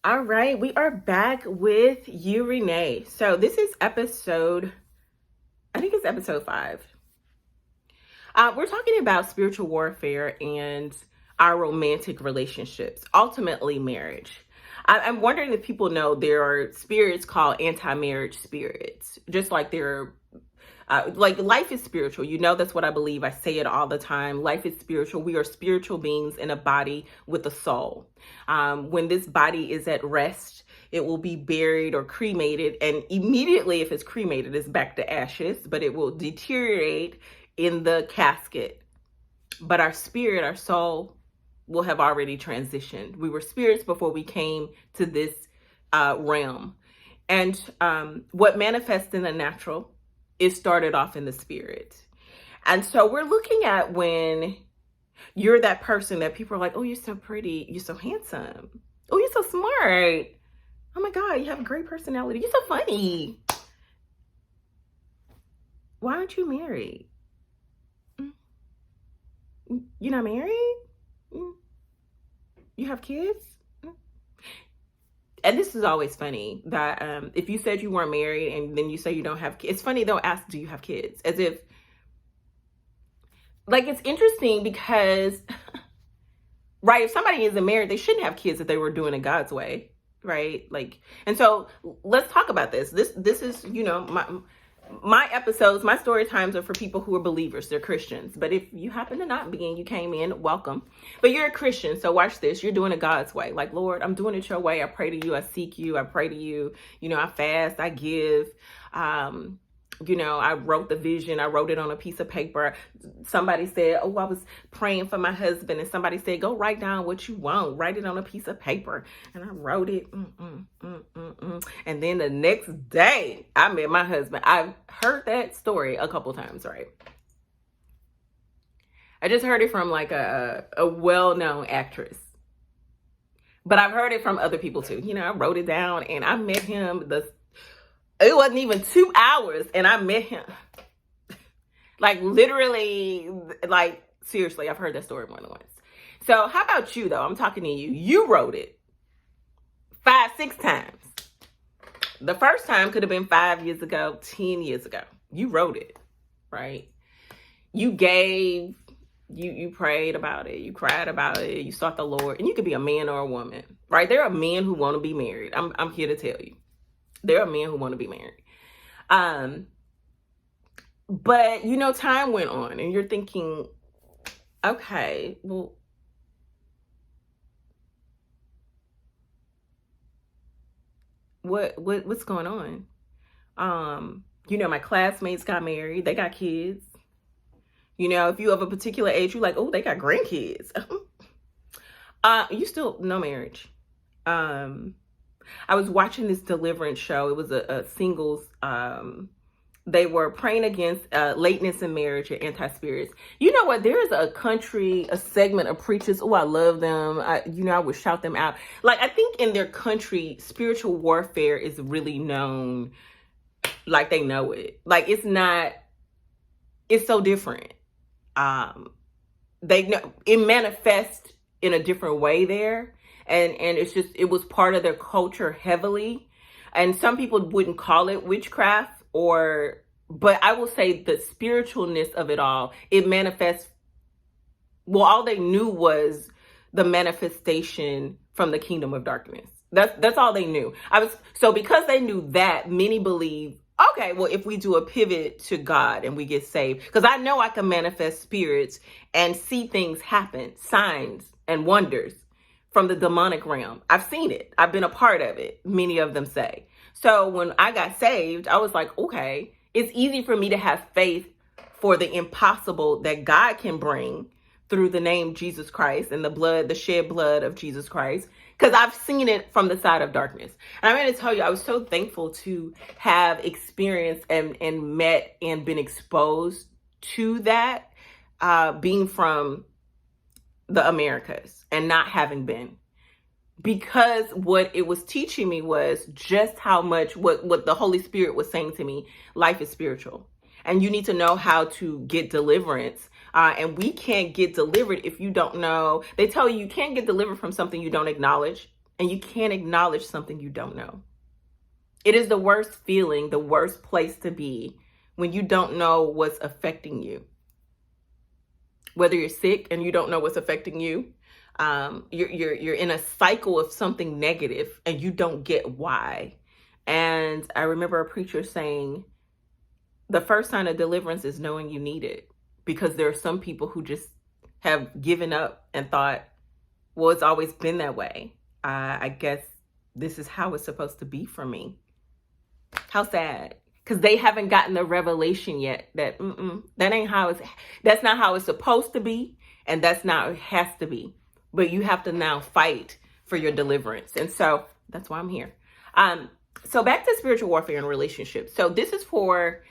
All right, we are back with you, Renee. So this is I think it's episode 5. We're talking about spiritual warfare and our romantic relationships, ultimately marriage. I'm wondering if people know there are spirits called anti-marriage spirits, just like there are like life is spiritual. You know, that's what I believe. I say it all the time. Life is spiritual. We are spiritual beings in a body with a soul. When this body is at rest, it will be buried or cremated. And immediately, if it's cremated, it's back to ashes, but it will deteriorate in the casket. But our spirit, our soul, will have already transitioned. We were spirits before we came to this realm. And what manifests in the natural, it started off in the spirit. And so we're looking at when you're that person that people are like, oh, you're so pretty. You're so handsome. Oh, you're so smart. Oh my God, you have a great personality. You're so funny. Why aren't you married? You're not married? You have kids? And this is always funny that if you said you weren't married and then you say you don't have kids, it's funny they'll ask, do you have kids? As if, like, it's interesting because, right, if somebody isn't married, they shouldn't have kids if they were doing it God's way, right? Like, and so let's talk about this. This is, you know, my episodes, my story times are for people who are believers. They're Christians. But if you happen to not be and you came in, welcome. But you're a Christian. So watch this. You're doing it God's way. Like, Lord, I'm doing it your way. I pray to you. I seek you. I pray to you. You know, I fast. I give. You know, I wrote the vision. I wrote it on a piece of paper. Somebody said, oh, I was praying for my husband. And somebody said, go write down what you want. Write it on a piece of paper. And I wrote it. And then the next day, I met my husband. I've heard that story a couple times, right? I just heard it from like a well-known actress. But I've heard it from other people too. You know, I wrote it down and I met him it wasn't even 2 hours and I met him. Like literally, like seriously, I've heard that story more than once. So how about you though? I'm talking to you. You wrote it 5, 6 times. The first time could have been 5 years ago, 10 years ago. You wrote it, right? You gave, you prayed about it, you cried about it, you sought the Lord, and you could be a man or a woman, right? There are men who want to be married. I'm here to tell you. There are men who want to be married. But, you know, time went on and you're thinking, okay, well, what's going on? You know, my classmates got married. They got kids. You know, if you have a particular age, you're like, oh, they got grandkids. You still, no marriage. I was watching this deliverance show. It was a singles. They were praying against lateness in marriage and anti-spirits. You know what? There is a segment of preachers. Oh, I love them. I would shout them out. Like, I think in their country, spiritual warfare is really known. Like, they know it. Like, it's so different. They know it manifests in a different way there. And it was part of their culture heavily. And some people wouldn't call it witchcraft but I will say the spiritualness of it all, it manifests. Well, all they knew was the manifestation from the kingdom of darkness. That's all they knew. So because they knew that, many believe, okay, well, if we do a pivot to God and we get saved, because I know I can manifest spirits and see things happen, signs and wonders from the demonic realm. I've seen it. I've been a part of it, many of them say. So when I got saved, I was like, okay, it's easy for me to have faith for the impossible that God can bring through the name Jesus Christ and the shed blood of Jesus Christ, because I've seen it from the side of darkness. And I'm going to tell you, I was so thankful to have experienced and met and been exposed to that, being from the Americas and not having been. Because what it was teaching me was just how much what the Holy Spirit was saying to me, life is spiritual. And you need to know how to get deliverance. And we can't get delivered if you don't know. They tell you can't get delivered from something you don't acknowledge and you can't acknowledge something you don't know. It is the worst feeling, the worst place to be when you don't know what's affecting you. Whether you're sick and you don't know what's affecting you, you're in a cycle of something negative and you don't get why. And I remember a preacher saying, the first sign of deliverance is knowing you need it, because there are some people who just have given up and thought, well, it's always been that way. I guess this is how it's supposed to be for me. How sad. Because they haven't gotten the revelation yet that that's not how it's supposed to be. And that's not how it has to be. But you have to now fight for your deliverance. And so that's why I'm here. So back to spiritual warfare and relationships. So this is for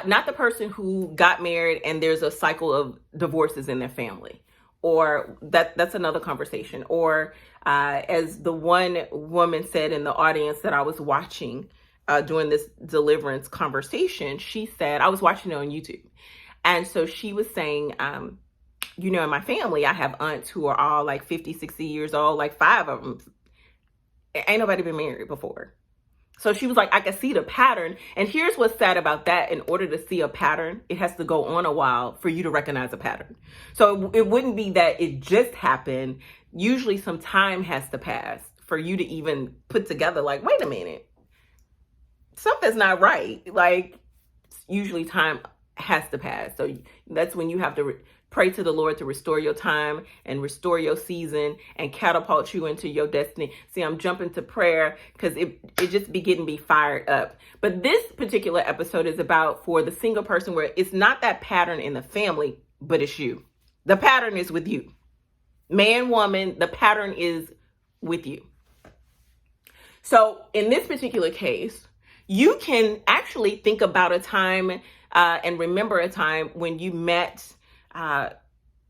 not the person who got married and there's a cycle of divorces in their family, or that's another conversation. Or as the one woman said in the audience that I was watching during this deliverance conversation, she said, I was watching it on YouTube. And so she was saying, in my family, I have aunts who are all like 50, 60 years old, like 5 of them. Ain't nobody been married before. So she was like, I can see the pattern. And here's what's sad about that. In order to see a pattern, it has to go on a while for you to recognize a pattern. So it wouldn't be that it just happened. Usually some time has to pass for you to even put together, like, wait a minute, something's not right. Like, usually time has to pass. So that's when you have to pray to the Lord to restore your time and restore your season and catapult you into your destiny. See, I'm jumping to prayer because it just be getting me fired up. But this particular episode is about for the single person where it's not that pattern in the family, but it's you. The pattern is with you. Man, woman, the pattern is with you. So in this particular case, you can actually think about a time and remember a time when you met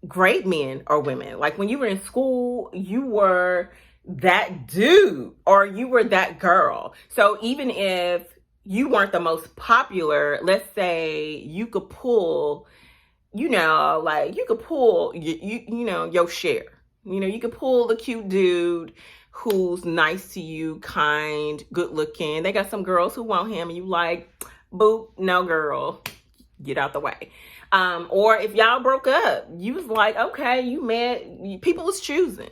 great men or women. Like when you were in school, you were that dude or you were that girl. So even if you weren't the most popular, let's say you could pull, your share. You could pull the cute dude who's nice to you, kind, good looking. They got some girls who want him and you like, boop, no girl, get out the way. Or if y'all broke up, you was like, okay, you met, people was choosing.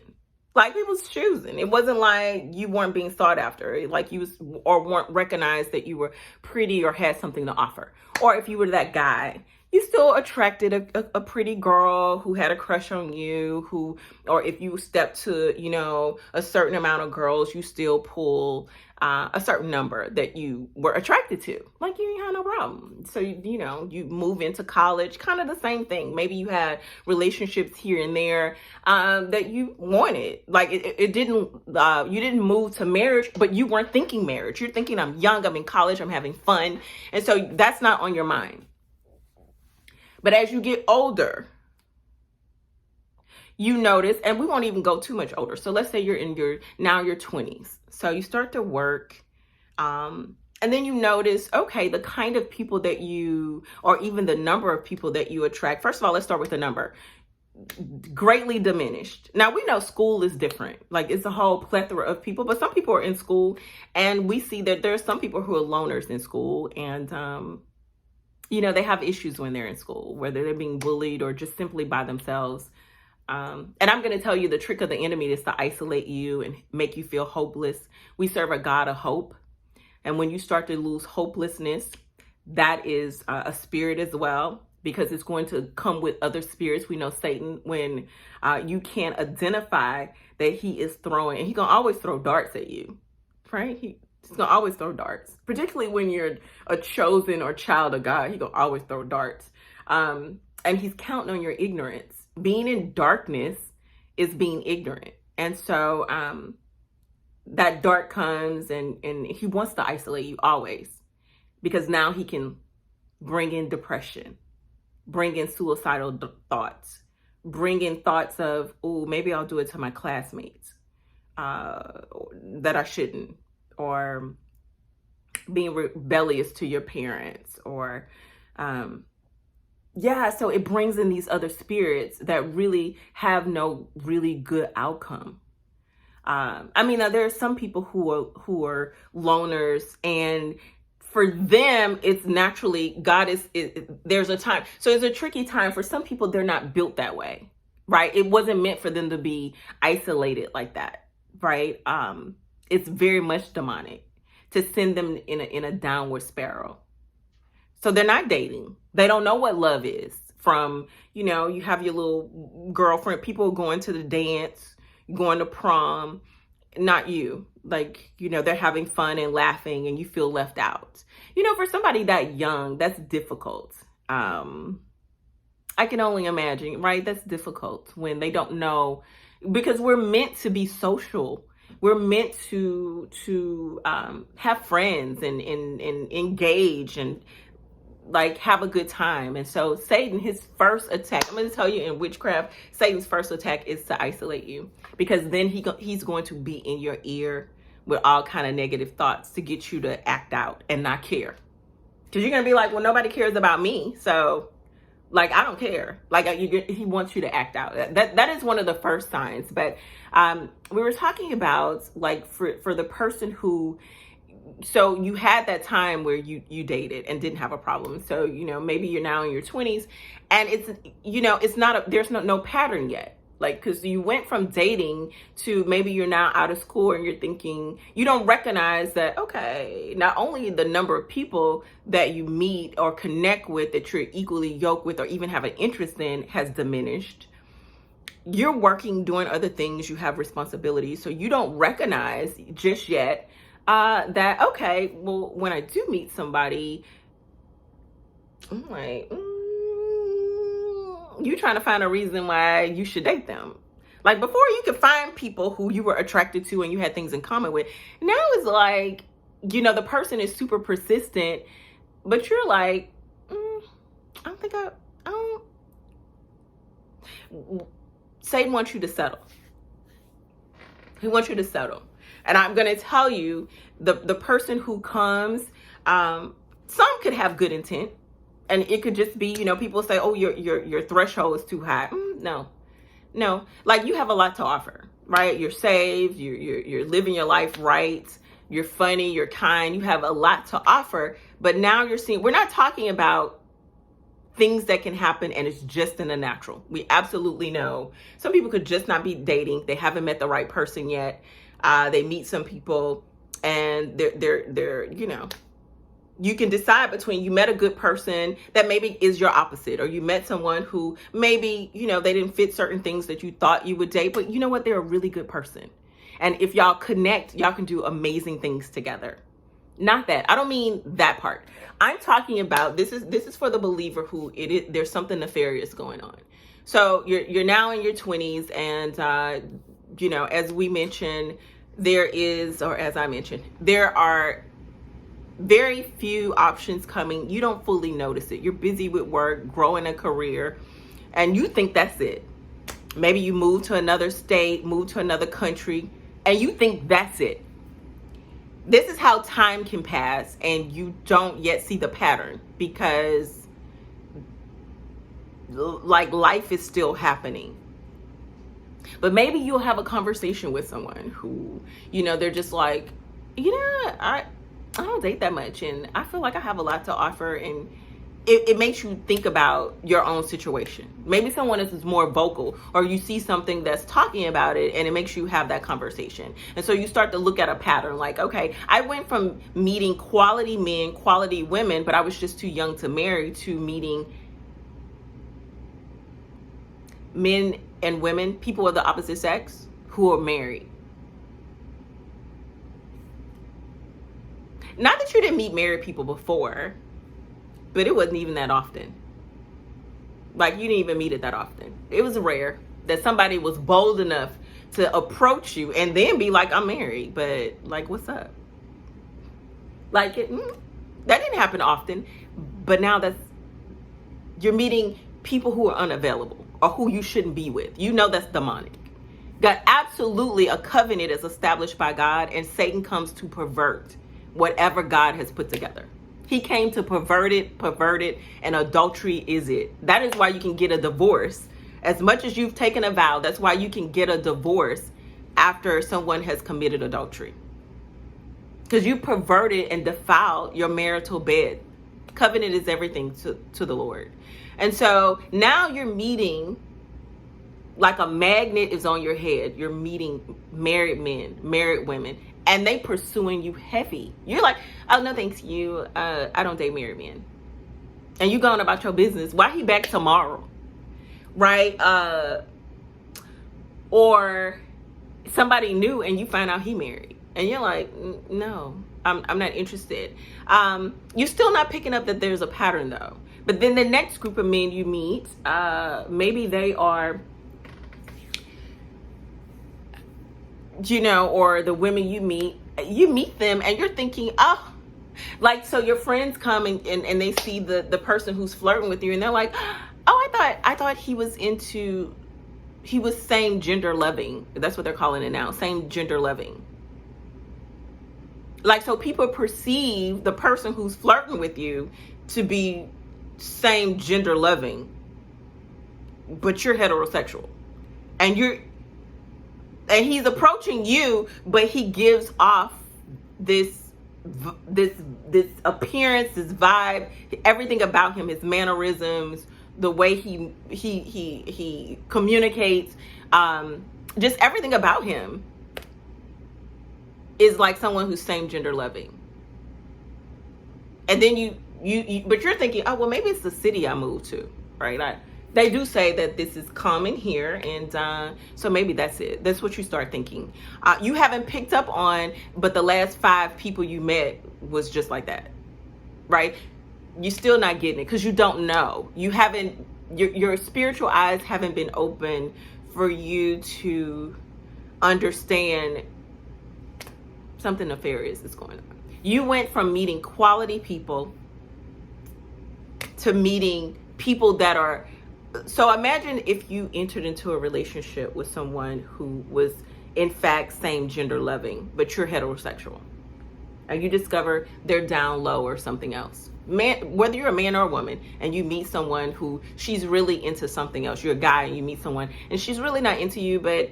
Like people was choosing. It wasn't like you weren't being sought after, like you was, or weren't recognized that you were pretty or had something to offer. Or if you were that guy, you still attracted a pretty girl who had a crush on you, or if you stepped to, a certain amount of girls, you still pull a certain number that you were attracted to. Like you ain't had no problem. So, you move into college, kind of the same thing. Maybe you had relationships here and there that you wanted. Like it didn't, you didn't move to marriage, but you weren't thinking marriage. You're thinking, I'm young, I'm in college, I'm having fun. And so that's not on your mind. But as you get older, you notice, and we won't even go too much older. So let's say you're in your 20s. So you start to work, and then you notice, okay, the kind of people that you, or even the number of people that you attract. First of all, let's start with the number. Greatly diminished. Now we know school is different. Like it's a whole plethora of people, but some people are in school, and we see that there are some people who are loners in school, and they have issues when they're in school, whether they're being bullied or just simply by themselves. And I'm going to tell you the trick of the enemy is to isolate you and make you feel hopeless. We serve a God of hope. And when you start to lose hopelessness, that is a spirit as well, because it's going to come with other spirits. We know Satan, when you can't identify that he is throwing, and he's going to always throw darts at you, right? He's going to always throw darts, particularly when you're a chosen or child of God. He's going to always throw darts. And he's counting on your ignorance. Being in darkness is being ignorant. And so that dart comes and he wants to isolate you always, because now he can bring in depression, bring in suicidal thoughts, bring in thoughts of, oh, maybe I'll do it to my classmates that I shouldn't, or being rebellious to your parents, or so it brings in these other spirits that really have no really good outcome. I mean, there are some people who are loners, and for them, it's naturally God there's a time. So it's a tricky time for some people. They're not built that way, right? It wasn't meant for them to be isolated like that, right? It's very much demonic to send them in a downward spiral. So they're not dating. They don't know what love is. From, you have your little girlfriend, people going to the dance, going to prom, not you. Like, they're having fun and laughing and you feel left out. For somebody that young, that's difficult. I can only imagine, right? That's difficult when they don't know, because we're meant to be social. We're meant to have friends and engage and like have a good time. And so Satan, his first attack, I'm going to tell you, in witchcraft, Satan's first attack is to isolate you, because then he's going to be in your ear with all kind of negative thoughts to get you to act out and not care. Because you're going to be like, well, nobody cares about me, so like, I don't care. Like, he wants you to act out. That is one of the first signs. But we were talking about, like, for the person who, so you had that time where you dated and didn't have a problem. So, maybe you're now in your 20s and it's not there's no pattern yet. Like, because you went from dating to maybe you're now out of school and you're thinking, you don't recognize that, okay, not only the number of people that you meet or connect with that you're equally yoked with or even have an interest in has diminished. You're working, doing other things, you have responsibilities. So you don't recognize just yet that, okay, well, when I do meet somebody, I'm like, you trying to find a reason why you should date them. Like, before, you could find people who you were attracted to and you had things in common with. Now it's like, the person is super persistent, but you're like, I don't. Satan wants you to settle. He wants you to settle. And I'm going to tell you, the person who comes, some could have good intent. And it could just be, people say, oh, your threshold is too high. No. Like, you have a lot to offer, right? You're saved. You're living your life right. You're funny. You're kind. You have a lot to offer. But now we're not talking about things that can happen and it's just in the natural. We absolutely know some people could just not be dating. They haven't met the right person yet. They meet some people and they're you can decide between, you met a good person that maybe is your opposite, or you met someone who maybe, they didn't fit certain things that you thought you would date, but you know what? They're a really good person. And if y'all connect, y'all can do amazing things together. Not that. I don't mean that part. I'm talking about, this is for the believer who there's something nefarious going on. So you're now in your 20s and, as we mentioned, as I mentioned, there are very few options coming. You don't fully notice it. You're busy with work, growing a career, and you think that's it. Maybe you move to another state, move to another country, and you think that's it. This is how time can pass and you don't yet see the pattern, because like, life is still happening. But maybe you'll have a conversation with someone who, they're just like, I don't date that much and I feel like I have a lot to offer, and it makes you think about your own situation. Maybe someone else is more vocal, or you see something that's talking about it and it makes you have that conversation. And so you start to look at a pattern like, okay, I went from meeting quality men, quality women, but I was just too young to marry, to meeting men and women, people of the opposite sex who are married. Not that you didn't meet married people before, but it wasn't even that often. Like, you didn't even meet it that often. It was rare that somebody was bold enough to approach you and then be like, I'm married, but like, what's up? Like, that didn't happen often, but now you're meeting people who are unavailable or who you shouldn't be with. That's demonic. God, absolutely, a covenant is established by God, and Satan comes to pervert whatever God has put together. He came to pervert it, and adultery is it. That is why you can get a divorce. As much as you've taken a vow, that's why you can get a divorce after someone has committed adultery. Because you perverted and defiled your marital bed. Covenant is everything to the Lord. And so now you're meeting, like a magnet is on your head. You're meeting married men, married women, and they pursuing you heavy. You're like, oh, no, thanks you. I don't date married men. And you going about your business. Why he back tomorrow? Right? Or somebody new and you find out he married. And you're like, no, I'm not interested. You're still not picking up that there's a pattern though. But then the next group of men you meet, maybe they are, or the women you meet them and you're thinking, oh, like, so your friends come and they see the person who's flirting with you and they're like, oh, I thought he was same gender loving. That's what they're calling it now. Same gender loving. Like, so people perceive the person who's flirting with you to be same gender loving, but you're heterosexual, and he's approaching you, but he gives off this appearance, this vibe, everything about him, his mannerisms, the way he communicates, just everything about him is like someone who's same gender loving. And then but you're thinking, oh, well, maybe it's the city I moved to, right? They do say that this is common here, and so maybe that's it. That's what you start thinking. You haven't picked up on, but the last 5 people you met was just like that, right? You're still not getting it because you don't know. You haven't, your spiritual eyes haven't been open for you to understand something nefarious is going on. You went from meeting quality people to meeting people that are, so imagine if you entered into a relationship with someone who was in fact same gender loving, but you're heterosexual, and you discover they're down low or something else. Man, whether you're a man or a woman, and you meet someone who she's really into something else. You're a guy and you meet someone and she's really not into you, but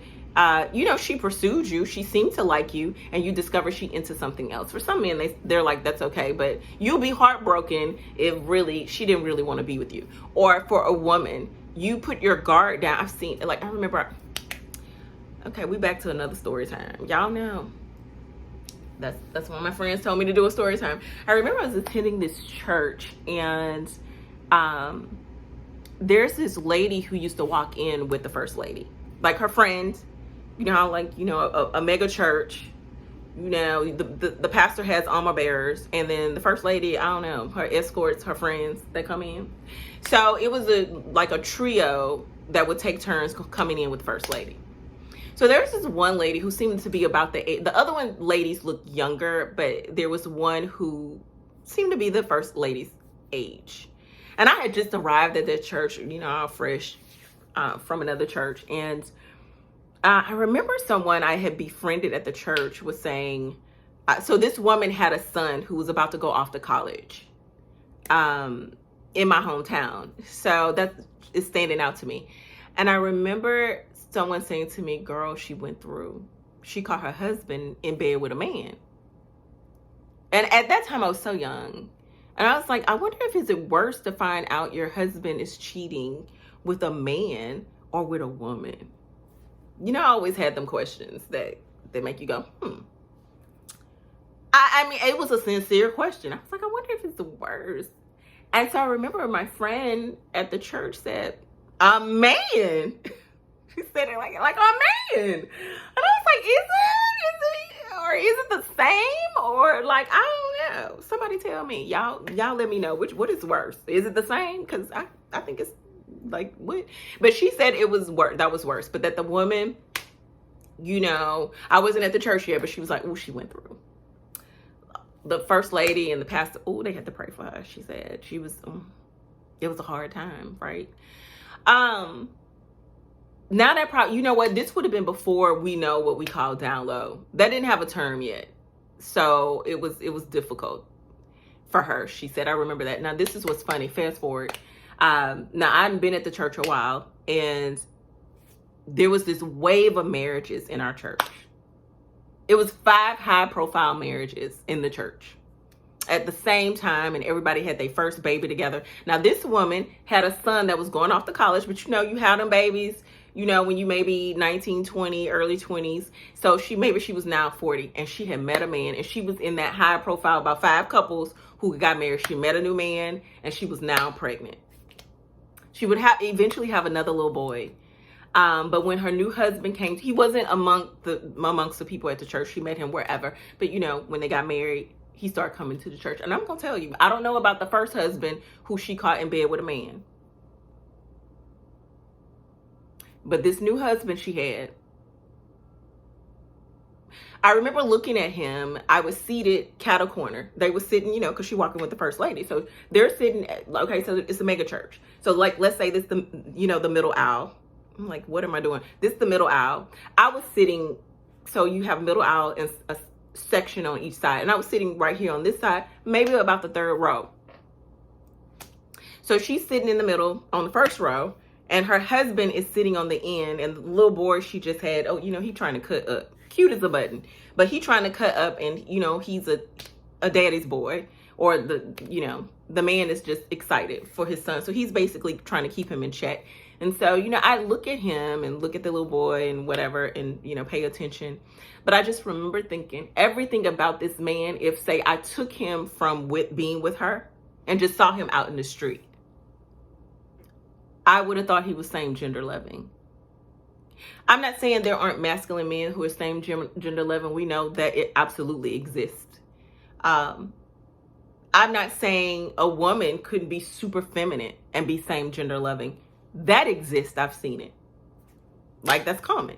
she pursued you, she seemed to like you, and you discover she into something else. For some men, they're like, that's okay, but you'll be heartbroken if really she didn't really want to be with you. Or for a woman, you put your guard down. I've seen, like, I remember, okay, we back to another story time. Y'all know that's when my friends told me to do a story time. I remember I was attending this church, and there's this lady who used to walk in with the first lady, like her friend. A mega church, the pastor has armor bearers, and then the first lady, I don't know, her escorts, her friends that come in. So it was a trio that would take turns coming in with first lady. So there was this one lady who seemed to be about the age. The other ladies looked younger, but there was one who seemed to be the first lady's age. And I had just arrived at that church, all fresh from another church, and I remember someone I had befriended at the church was saying, so this woman had a son who was about to go off to college in my hometown. So that is standing out to me. And I remember someone saying to me, girl, she went through. She caught her husband in bed with a man. And at that time I was so young. And I was like, I wonder if is it worse to find out your husband is cheating with a man or with a woman? I always had them questions that make you go, I mean, it was a sincere question. I was like, I wonder if it's the worst. And so I remember my friend at the church said, a man. She said it like a man. And I was like, is it the same? Or like, I don't know. Somebody tell me. Y'all let me know what is worse. Is it the same? Because I think it's like, what? But she said it was worse. That was worse. But that the woman, I wasn't at the church yet, but she was like, oh, she went through. The first lady and the pastor, oh, they had to pray for her. She said she was, it was a hard time, right? Now that probably, this would have been before we know what we call down low. That didn't have a term yet. So it was difficult for her. She said, I remember that. Now, this is what's funny. Fast forward. Now, I hadn't been at the church a while, and there was this wave of marriages in our church. It was 5 high-profile marriages in the church at the same time, and everybody had their first baby together. Now, this woman had a son that was going off to college, but you had them babies, when you maybe 19, 20, early 20s. So she was now 40, and she had met a man, and she was in that high profile, about 5 couples who got married. She met a new man, and she was now pregnant. She would eventually have another little boy. But when her new husband came, he wasn't amongst the people at the church. She met him wherever. But when they got married, he started coming to the church. And I'm going to tell you, I don't know about the first husband who she caught in bed with a man. But this new husband she had, I remember looking at him. I was seated cattle corner. They were sitting, because she's walking with the first lady. So they're sitting, okay, so it's a mega church. So let's say this, the middle aisle. I'm like, what am I doing? This is the middle aisle. I was sitting, so you have middle aisle and a section on each side. And I was sitting right here on this side, maybe about the 3rd row. So she's sitting in the middle on the 1st row, and her husband is sitting on the end, and the little boy she just had, he trying to cut up. Cute as a button. But he trying to cut up, and, he's a daddy's boy, or the man is just excited for his son. So he's basically trying to keep him in check. And so, I look at him and look at the little boy and whatever and, pay attention. But I just remember thinking everything about this man, if, say, I took him from being with her and just saw him out in the street, I would have thought he was same gender loving. I'm not saying there aren't masculine men who are same gender loving. We know that it absolutely exists. I'm not saying a woman couldn't be super feminine and be same gender loving. That exists. I've seen it. That's common.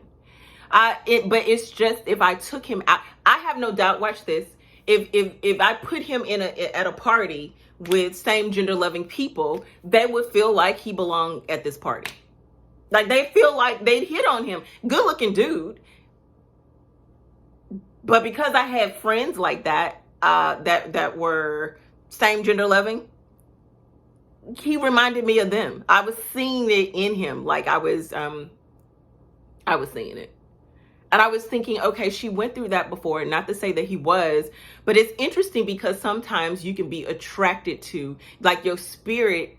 But it's just, if I took him out, I have no doubt, watch this, if I put him at a party with same gender loving people, they would feel like he belonged at this party. They feel like they'd hit on him. Good looking dude. But because I had friends like that, that were same gender loving, he reminded me of them. I was seeing it in him. I was seeing it. And I was thinking, okay, she went through that before. Not to say that he was, but it's interesting because sometimes you can be attracted to, your spirit,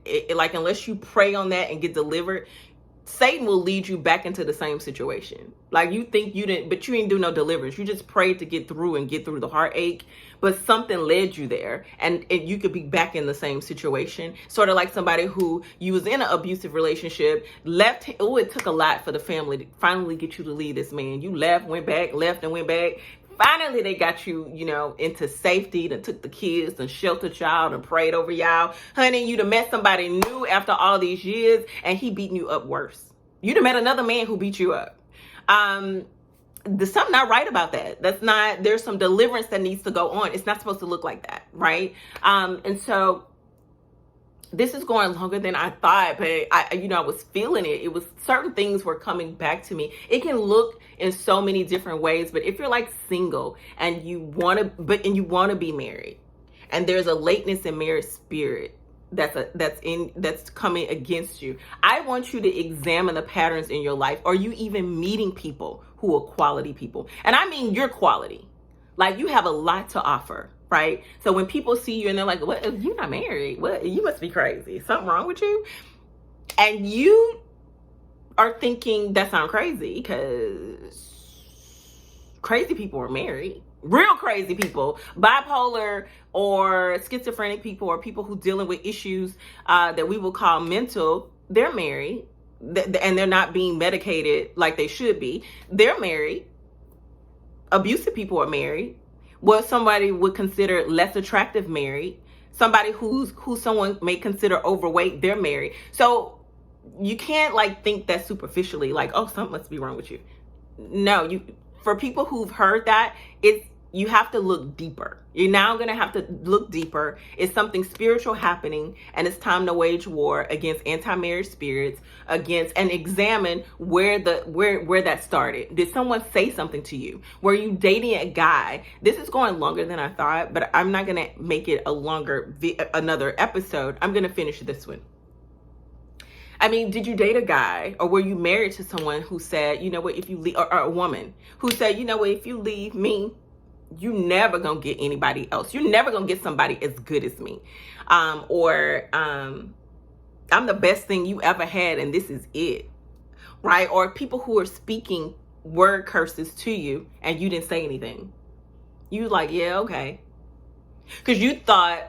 unless you pray on that and get delivered, Satan will lead you back into the same situation. You think you didn't, but you didn't do no deliverance. You just prayed to get through the heartache, but something led you there, and you could be back in the same situation. Sort of like somebody who you was in an abusive relationship, left. Oh, it took a lot for the family to finally get you to leave this man. You left and went back. Finally, they got you, into safety, and took the kids and sheltered y'all and prayed over y'all. Honey, you'd have met somebody new after all these years, and he beating you up worse. You'd have met another man who beat you up. There's something not right about that. There's some deliverance that needs to go on. It's not supposed to look like that, right? And so this is going longer than I thought, but I was feeling it. It was, certain things were coming back to me. It can look in so many different ways, but if you're single and you want to be married, and there's a lateness in marriage spirit that's coming against you, I want you to examine the patterns in your life. Are you even meeting people who are quality people? And I mean, you're quality. You have a lot to offer. Right? So when people see you and they're like, what, you're not married? What? You must be crazy. Something wrong with you? And you are thinking that sounds crazy, because crazy people are married. Real crazy people, bipolar or schizophrenic people, or people who dealing with issues that we will call mental, they're married, and they're not being medicated like they should be. They're married. Abusive people are married. What somebody would consider less attractive married. Somebody who someone may consider overweight, they're married. So you can't think that superficially, oh, something must be wrong with you. No, for people who've heard that, you have to look deeper. You're now going to have to look deeper. It's something spiritual happening, and it's time to wage war against anti-marriage spirits, and examine where that started. Did someone say something to you? Were you dating a guy? This is going longer than I thought, but I'm not going to make it another episode. I'm going to finish this one. I mean, did you date a guy, or were you married to someone who said, you know what, if you leave, or a woman who said, you know what, if you leave me, you never gonna get anybody else. You're never gonna get somebody as good as me. I'm the best thing you ever had and this is it, right? Or people who are speaking word curses to you and you didn't say anything. You like, yeah, okay. Because you thought,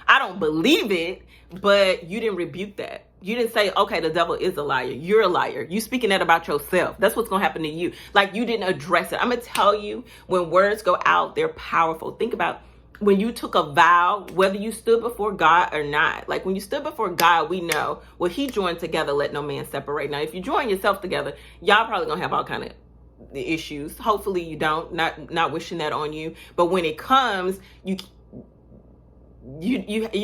I don't believe it, but you didn't rebuke that. You didn't say, okay, the devil is a liar. You're a liar. You speaking that about yourself. That's what's going to happen to you. Like, you didn't address it. I'm going to tell you, when words go out, they're powerful. Think about when you took a vow, whether you stood before God or not. Like, when you stood before God, we know what he joined together, let no man separate. Now, if you join yourself together, y'all probably going to have all kind of issues. Hopefully you don't, not wishing that on you. But when it comes, you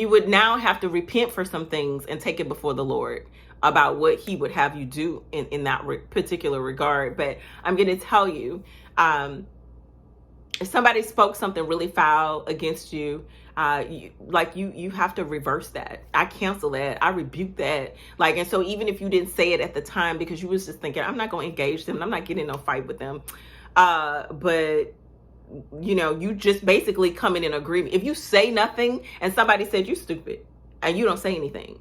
would now have to repent for some things and take it before the Lord about what he would have you do in that particular regard. But I'm going to tell you, if somebody spoke something really foul against you, you have to reverse that. I cancel that. I rebuke that. Like, and so even if you didn't say it at the time because you was just thinking, I'm not going to engage them, I'm not getting in no fight with them, but you know, you just basically coming in agreement. If you say nothing and somebody said you stupid and you don't say anything,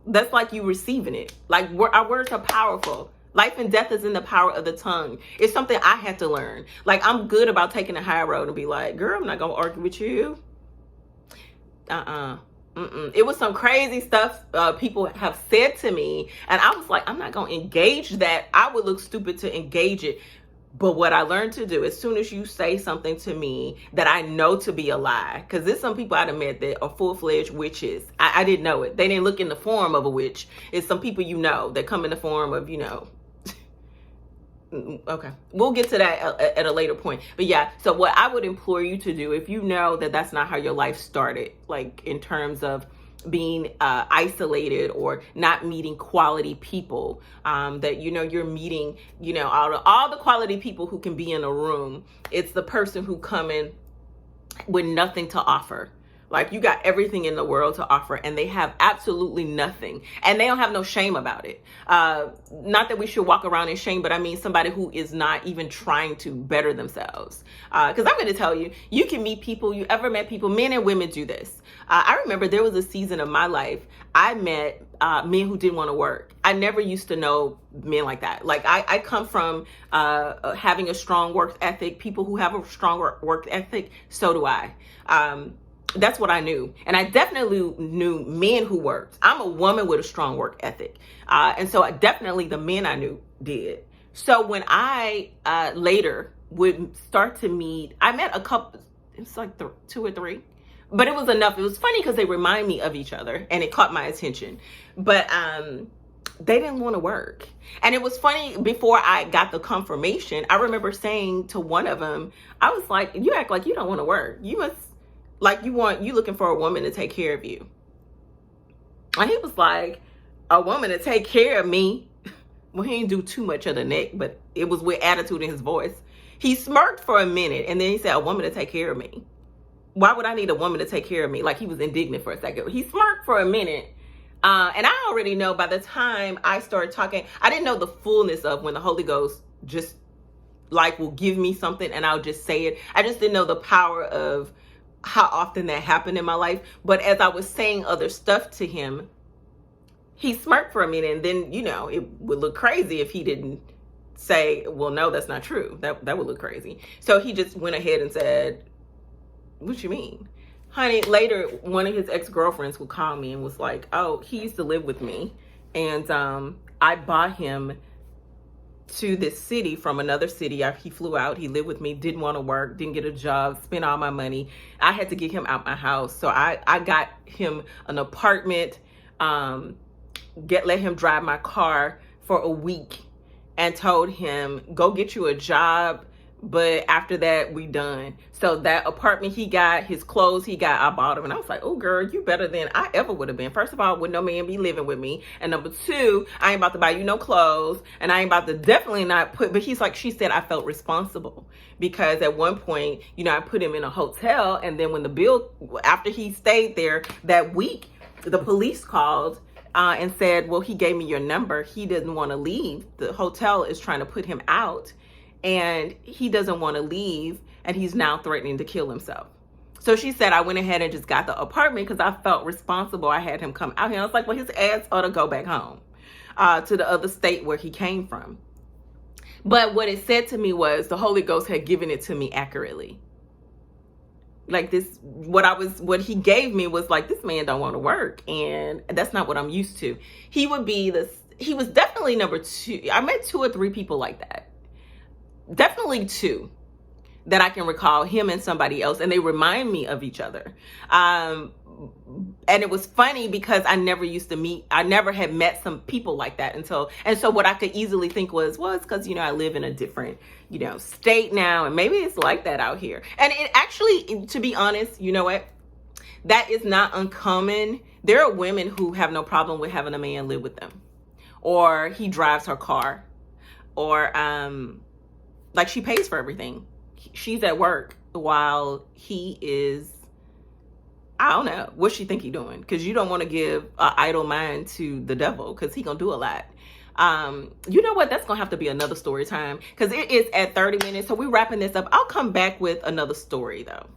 that's like you receiving it. Like, our words are powerful. Life and death is in the power of the tongue. It's something I had to learn. Like, I'm good about taking the high road and be like, girl, I'm not going to argue with you. It was some crazy stuff people have said to me. And I was like, I'm not going to engage that. I would look stupid to engage it. But what I learned to do, as soon as you say something to me that I know to be a lie, because there's some people I've met that are full-fledged witches. I didn't know it. They didn't look in the form of a witch. It's some people you know that come in the form of, you know. Okay, we'll get to that at a later point. But yeah, so what I would implore you to do, if you know that that's not how your life started, like in terms of being isolated or not meeting quality people, that, you know, you're meeting, you know, all the quality people who can be in a room. It's the person who come in with nothing to offer. Like, you got everything in the world to offer and they have absolutely nothing, and they don't have no shame about it. Not that we should walk around in shame, but I mean somebody who is not even trying to better themselves. Because I'm going to tell you, you can meet people, you ever met people, men and women do this. I remember there was a season of my life, I met men who didn't want to work. I never used to know men like that. Like, I come from having a strong work ethic. People who have a strong work ethic, so do I. That's what I knew. And I definitely knew men who worked. I'm a woman with a strong work ethic. And so definitely the men I knew did. So when I later would start to meet, I met a couple, it's like 2 or 3, but it was enough. It was funny because they remind me of each other and it caught my attention. But they didn't want to work. And it was funny, before I got the confirmation, I remember saying to one of them, I was like, you act like you don't want to work. You must, like, you looking for a woman to take care of you. And he was like, a woman to take care of me? Well, he didn't do too much of the neck, but it was with attitude in his voice. He smirked for a minute and then he said, a woman to take care of me? Why would I need a woman to take care of me? Like, he was indignant for a second. He smirked for a minute. And I already know, by the time I started talking, I didn't know the fullness of when the Holy Ghost just like will give me something and I'll just say it. I just didn't know the power of how often that happened in my life. But as I was saying other stuff to him, he smirked for a minute, and then, you know, it would look crazy if he didn't say, well, no, that's not true. That would look crazy. So he just went ahead and said, what you mean? Honey, later, one of his ex-girlfriends would call me and was like, oh, he used to live with me. And I bought him to this city from another city. He flew out, he lived with me, didn't want to work, didn't get a job, spent all my money. I had to get him out my house. So I got him an apartment, let him drive my car for a week, and told him, go get you a job, but after that, we done. So that apartment he got, his clothes he got, I bought him. And I was like, oh, girl, you better than I ever would have been. First of all, would no man be living with me? And number 2, I ain't about to buy you no clothes. And I ain't about to definitely not put, but he's like, she said I felt responsible. Because at one point, you know, I put him in a hotel. And then when the bill, after he stayed there that week, the police called and said, well, he gave me your number. He didn't want to leave. The hotel is trying to put him out, and he doesn't want to leave, and he's now threatening to kill himself. So she said, I went ahead and just got the apartment because I felt responsible. I had him come out here. I was like, well, his ass ought to go back home to the other state where he came from. But what it said to me was the Holy Ghost had given it to me accurately. Like this, what he gave me was like, this man don't want to work. And that's not what I'm used to. He was definitely number 2. I met 2 or 3 people like that. Definitely 2 that I can recall, him and somebody else. And they remind me of each other. And it was funny because I never had met some people like that until, and so what I could easily think was, well, it's because, I live in a different, state now, and maybe it's like that out here. And it actually, to be honest, you know what? That is not uncommon. There are women who have no problem with having a man live with them, or he drives her car, or, like she pays for everything. She's at work while he is, I don't know what she think he doing, because you don't want to give an idle mind to the devil, because he gonna do a lot. You know what? That's gonna have to be another story time, because it is at 30 minutes. So we're wrapping this up. I'll come back with another story though.